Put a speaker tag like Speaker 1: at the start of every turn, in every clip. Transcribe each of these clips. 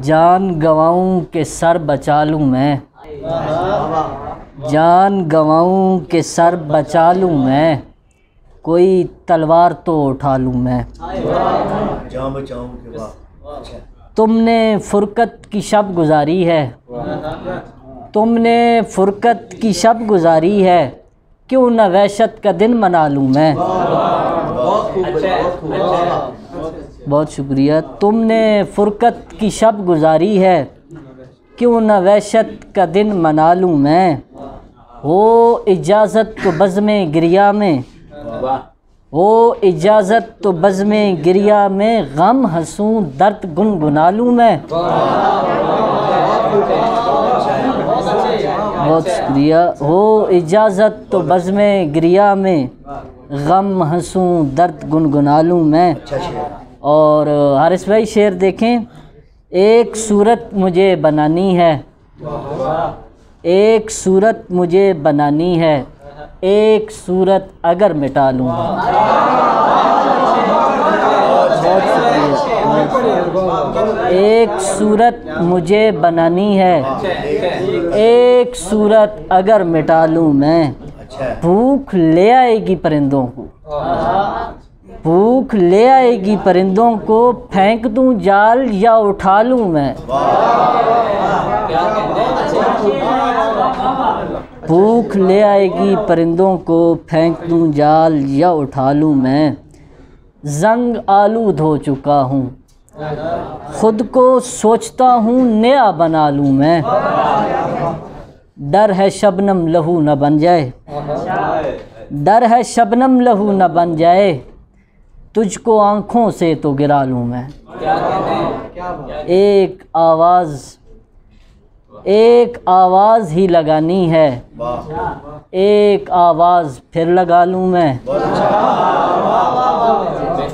Speaker 1: جان گنواؤں کہ سر بچا لوں میں، جان گنواؤں کہ سر بچا لوں میں، کوئی تلوار تو اٹھا لوں میں۔ تم نے فرقت کی شب گزاری ہے، تم نے فرقت کی شب گزاری ہے، کیوں نہ وحشت کا دن منا لوں میں۔ بہت شکریہ۔ تم نے فرقت کی شب گزاری ہے، کیوں نہ وحشت کا دن منا لوں میں۔ ہو اجازت تو بزم گریہ میں، ہو اجازت تو بزم گریہ میں، غم ہنسوں درد گنگنا لوں میں۔ بہت شکریہ۔ ہو اجازت تو بزم گریہ میں، غم ہنسوں درد گنگنا لوں میں۔ اور حارث بھائی شعر دیکھیں۔ ایک صورت مجھے بنانی ہے، ایک صورت مجھے بنانی ہے، ایک صورت اگر مٹا لوں۔ بہت شکریہ۔ ایک صورت مجھے بنانی ہے، ایک صورت اگر مٹا لوں میں۔ بھوک لے آئے گی پرندوں کو، بھوک لے آئے گی پرندوں کو، پھینک دوں جال یا اٹھا لوں میں۔ بھوک لے آئے گی پرندوں کو، پھینک دوں جال یا اٹھا لوں میں۔ زنگ آلود ہو چکا ہوں، خود کو سوچتا ہوں نیا بنا لوں میں۔ ڈر ہے شبنم لہو نہ بن جائے، ڈر ہے شبنم لہو نہ بن جائے، تجھ کو آنکھوں سے تو گرا لوں میں۔ ایک آواز ہی لگانی ہے، ایک آواز پھر لگا لوں میں۔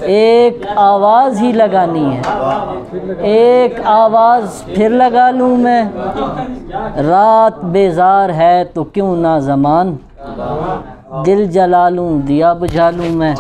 Speaker 1: ایک آواز ہی لگانی ہے، ایک آواز پھر لگا لوں میں۔ رات بیزار ہے تو کیوں نہ زمان، دل جلا لوں دیا بجھا لوں میں۔